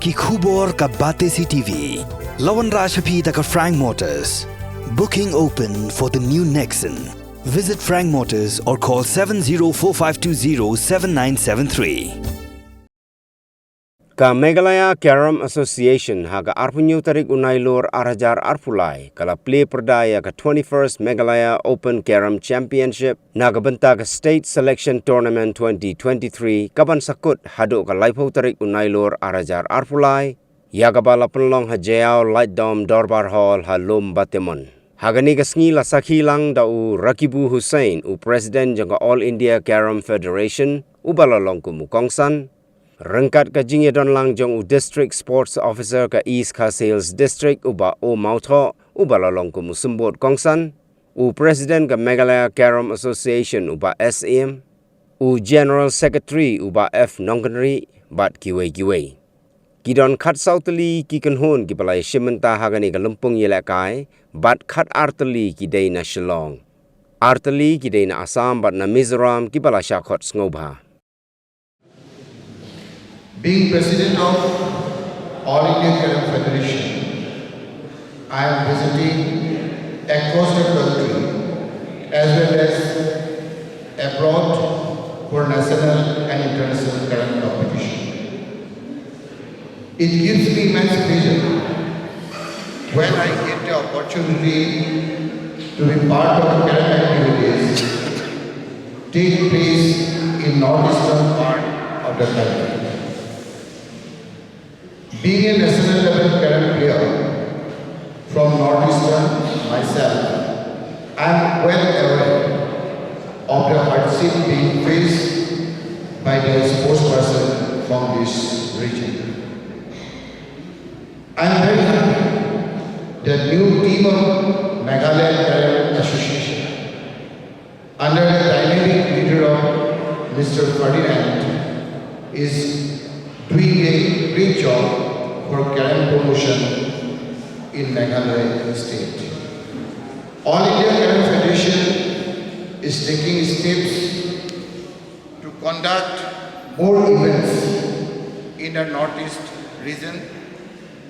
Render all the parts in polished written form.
Ki khubor ka Bate CTV. Lawan Rashaphi taka Frank Motors. Booking open for the new Nexon. Visit Frank Motors or call 7045207973. Ka Meghalaya Carom Association haga arpunyo tarik unailor arajar arpulai kala play perdaya ka 21st Meghalaya Open Carom Championship nagabenta ka State Selection Tournament 2023 kaban sakut hado ka laipo tarik unailor arajar arpulai yagabala penlong hajayao Light Dome Dorbar Hall halom Batemon. Hagani ka sngi la sakhilang da u Rakibu Hussain u President jangka All India Carom Federation u balalong ku Mukongsan. Rengkat ka jingedon lang jong u District Sports Officer ka East ka Sales District uba o Mautho uba lalong ku Musumbot Kongsan u President ka Meghalaya Carom Association uba SM u General Secretary uba F Nongkanri bat kiwe Kidon khat sautali ki kanhon ki balai shimenta hagani ka lumpung yelakai bat khat artali ki day na Shillong artali ki day na Assam bat na Mizoram ki bala shakot ngobha. Being President of All India Carom Federation, I am visiting across the country as well as abroad for national and international carom competition. It gives me immense pleasure when I get the opportunity to be part of carom activities take place in northeastern part of the country. Being a national level carom player from Northeastern myself, I am well aware of the hardship being faced by the sportsperson from this region. I am very happy that new team of Meghalaya Carom Association under the dynamic leader of Mr. Ferdinand is doing a great job for carom promotion in Meghalaya state. All India Carom Federation is taking steps to conduct more events in the northeast region,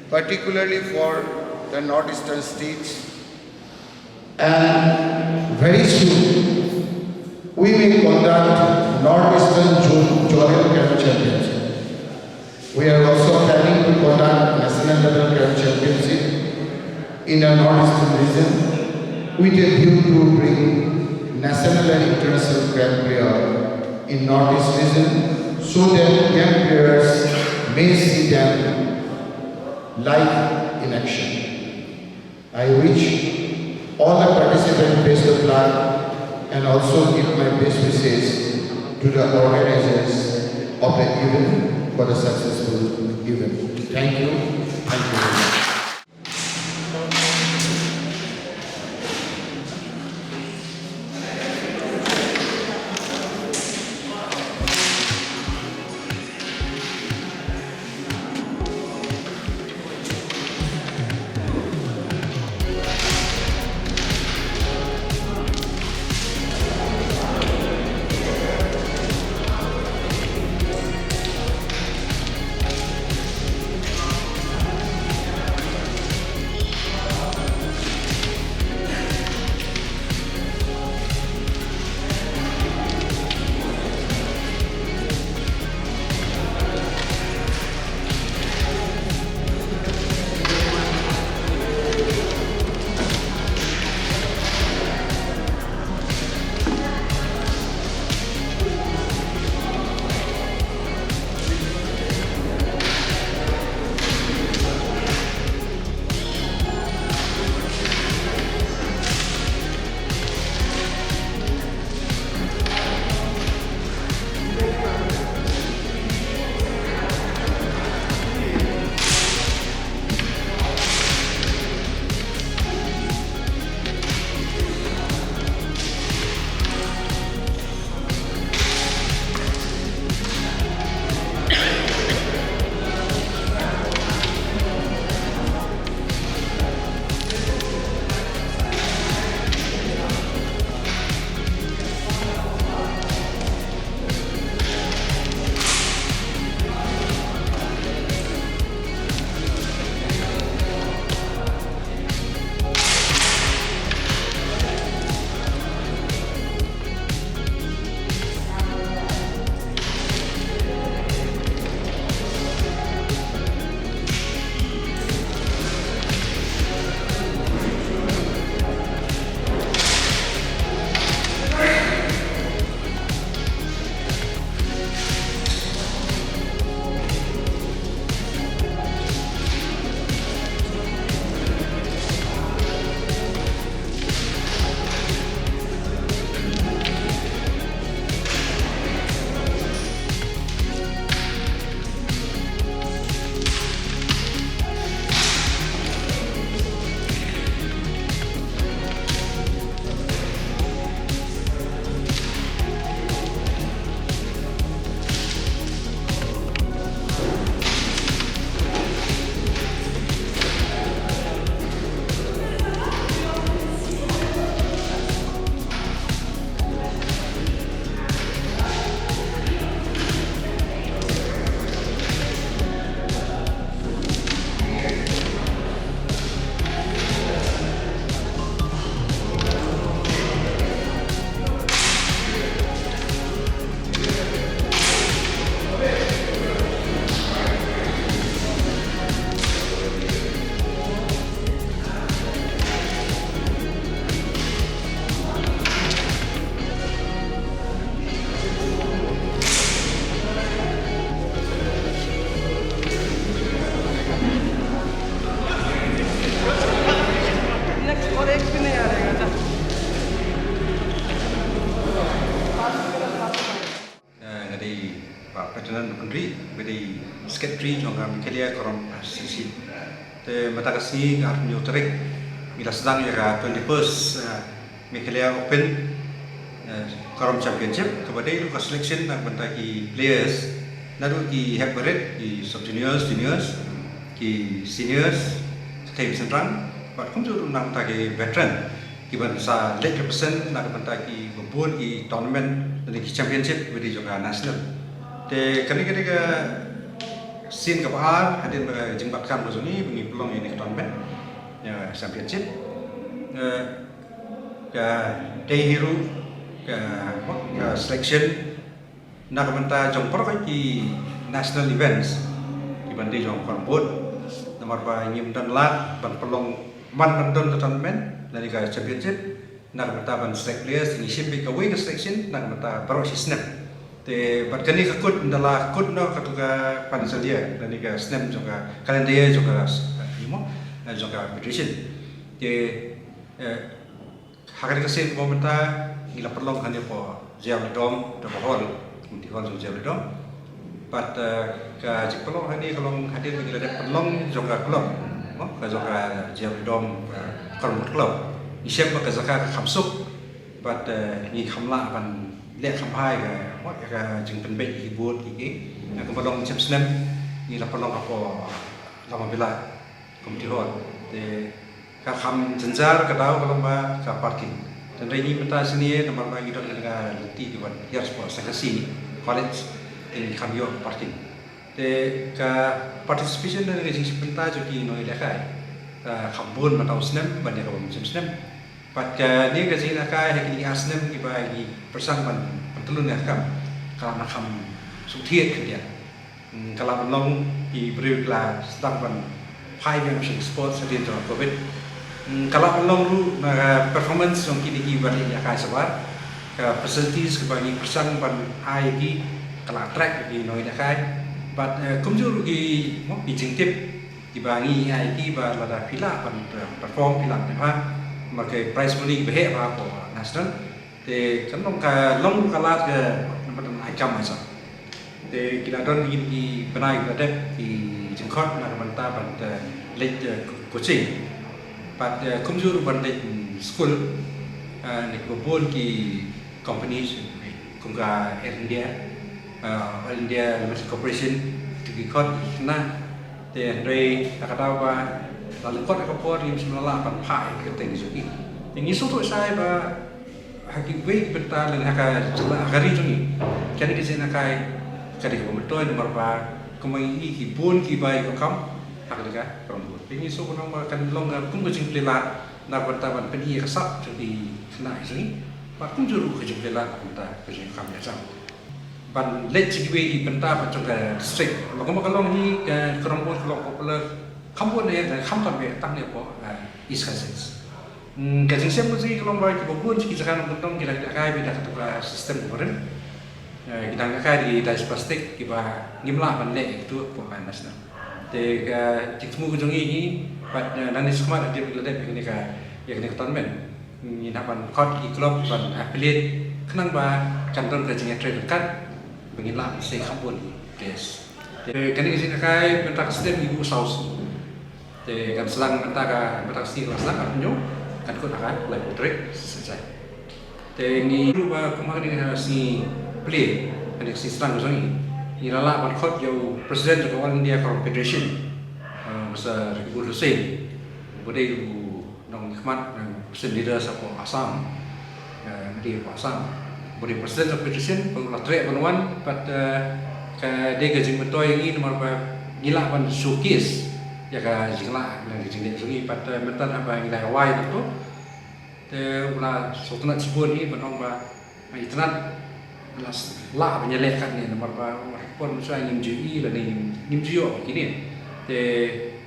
particularly for the northeastern states. And very soon, we will conduct northeastern zonal carom championship. We are also planning to conduct national level carom championship in the northeastern region with a view to bring national and international carom player in northeast region so that young players may see them live in action. I wish all the participants best of luck and also give my best wishes to the organizers of the event for the successful event. Thank you. Thank you very much. secretary jongga Mikalia korom sisi te mata kasi arnyo tarik mila sedang ya 21st Mikalia Open korom championship kepada itu ke selection nak bentaki players nadu ki hekbaret ki sub juniors ki seniors tim sentrang pat kum tu nak bentaki veteran ki bansa late represent nak bentaki bubun ki tournament dan ki championship beri juga national te kani scene ke bahar hadir jembat kam ni bengi pelong ini tournament ya championship ke day hero ke selection nak benta jong per ki national events di bandi jong korbut nomor ba nyim dan lat ban pelong man don tournament dari ke championship nak benta ban select players ini ship ke win selection nak benta baru snap te bat kani ka kut ndala kut no katuga pansel dia dan ke snap juga kalender juga imo juga federation te hari kesin momenta ila perlong kan po jam dom do hol di hol jam dom pat ka jipelong hani kalau hadir bila ada perlong juga klub mo ka juga jam dom kalau klub isem ka zaka khamsuk pat ni khamla ban le khampai ka mo ka jing pen bet ibut ki ka perlong jam snam ni la perlong apa lama bila di hol te ka kham jenjar ka dau kalau ba ka parking dan ini peta sini nomor bagi dok dengan leti di wan ya sport sekasi college in kamio parking te ka participation dan ngajing penta joki no ilakai ka khambun matau snem ban ya ka musim snem pat ka ni ngajing ilakai hakini asnem ki bagi persang ban telun ya kam kala kham sutiet ke dia kala long di beri kelas sedang ban pai yang sport sedin to covid kalau long lu performance yang kini balik ya kai sabar ke facilities ke bagi persang ban ID kalau track di noi dah kai but kumjur gi mo bijing tip di bagi ID ba lada pila ban perform pila apa makai prize money behe ba ko national te kan long ka long kalat ke nomor icam masa te kita don gi benai ada di jengkot na manta ban late coaching but kumjur bandit school ni bubun ki companies kumga Air India Limited Corporation di kot na te rei akatawa ba lalu kot akapor ni semula pan pai ke teng suki ini suatu saya ba haki wei benta dan haka jela gari jungi kani ke sena kai kadi ko metoy nomor ba kumai ki bun ki bai ko kam hakga perempuan ini so orang makan longgar pun kecil pelat nak bertahan peni kesap jadi kena sini pak pun juru kecil pelat kita kecil kami asam ban let cikwi benta macam ke strict kalau ni kerombolan kalau popular kampun ni kam tapi tang ni apa iskasens kecil siapa sih kalau mereka bubun kita kan betul kita kai beda ketua sistem kemarin kita kai di das plastik kita ngimlah ban let itu pemain nasional te ka tikmu kujung ini pat nani semua dia bila dep ini ka ya kena tournament ni napan kot ki klub ban affiliate kenang ba kanton ka jinga trade kan bengilah se kampun des te kani sing kai bentak sistem ibu saus te kan selang bentak ka bentak si kelas lang arnyo kan ko akan live trade selesai te ni lupa kemarin si play kan si selang kujung ini Irala Barkhot jauh Presiden Joko India Confederation besar Ibu Hussein boleh Ibu Nong Hikmat dan Presiden Leader Sapo Assam di Assam boleh Presiden Confederation pengulas trek penuan pada dia gajing betul ini nomor gila pan showcase ya ka jingla yang gajing dia sungi pada mentan apa yang dah wai tu ulah sultanat Sibun ni benong ba internet lah penyelehkan ni nomor pun saya nyimjui dan nyimjio kini te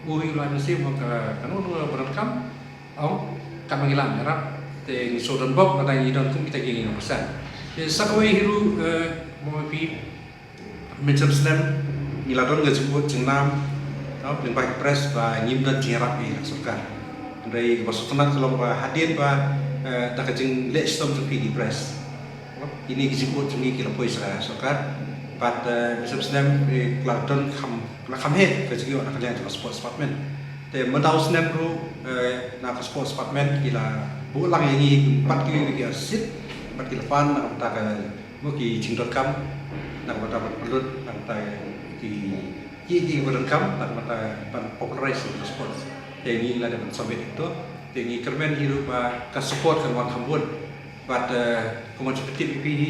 uhi ulah mesti maka kanu berekam au kan mengilang harap te sodan bob kata ni dan kita gini pesan te sakwe hiru mau pi macam senam iladon gajibut jenam au limpai press ba nyimdan jerapi surkan dari basutan kalau hadir ba tak kecing lek stom tu di press ini disebut jungi kilo pois sokar pada sebesar Klaten kalau kami ke segi nak kalian juga sports department. Tapi mendau senam tu nak sports department kila bulang yang ini 4 kilo sit 4 kilo fan nak tak mungkin cingdot kam nak dapat pelut nak tak ki berengkam nak popularize sports. Ini lah dapat sampai itu. Ini kermen hidup ke support ke orang kampung. But kemudian seperti PPD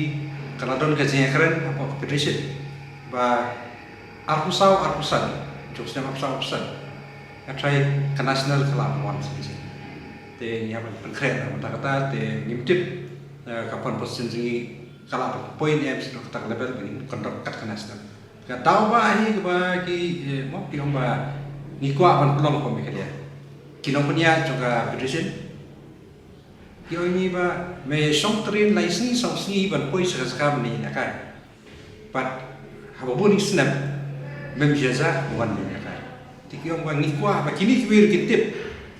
kalau don gajinya keren apa federation. Ba arpusan. Jokesnya arpusan. Try ke national kelam one seperti. Ini apa keren kata ngimtip kapan posisi sini kalau poin yang sudah kita level ini kontak ke national. Kita tahu ini kebagi mau pion ngikwa ban pelong kami kerja. Kinong punya juga federation. Kio ini me song train license song sini ban poin sekarang ni nakai. But hababun isnam memjaza wan ni nakai. Tikiong ngikwa kini kibir kitip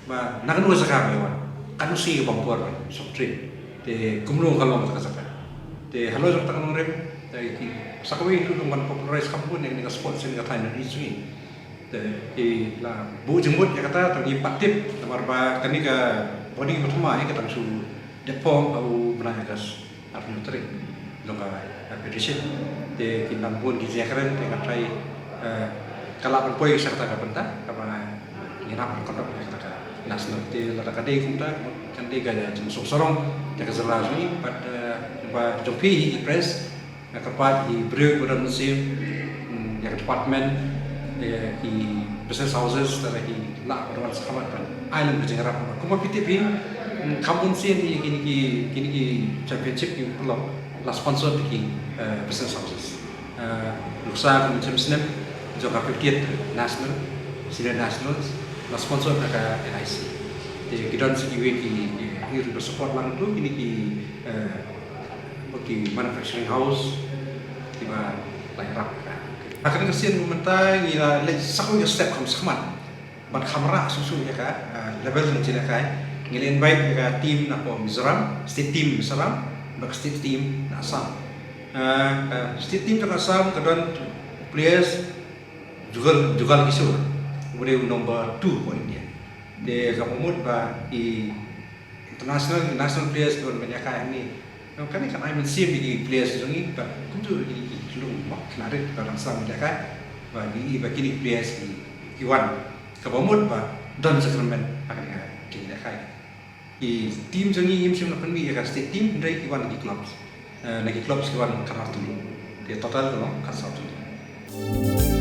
nak nu sekarang wan. Kanu si bampor song train. Te kumulong kalong sakasaka. Te halo jok takang rem. Te sakawin tu dengan popularize kampung yang dengan sport sini kata ini sini. Te la bu jembut ya kata tangi patip tamar ba kani ka body pertama ya kata su depom au menagas arti trik longa petition te kinam pun giziakren te katai kala poi serta ka benta apa ngira kontak ya kata nasional te la ka dei kunta kan dei ga jeng sorong ya ka zalazmi pada ba jopi di press kapat di breu pada musim ya department di business houses dari lah orang sekamat kan island berjengarap kuma PTP kampung sih kini championship yang belum lah sponsor di business houses lusa macam senam juga PTP national senior national lah sponsor mereka NIC jadi kita segi ini bersupport lang tu kini bagi manufacturing house tiba layar akan kesian mementai gila sakau step kamu sekamat ban kamera susu ya kan level yang kai ngilin baik ya tim nak Mizoram state team Mizoram bak state team Assam state teamจากAssam kedon players juga kisur kemudian nomor 2 poin dia kamu ba international players kedon banyak kai ini kan I mean di players ini ba kuntu di belum menarik dalam sama mereka bagi players di Iwan kebamut dan segmen akan dilakukan. Di tim ini musim lapan bi akan state team dari Iwan lagi clubs Iwan kanar dulu. Dia total kalau kasar dulu.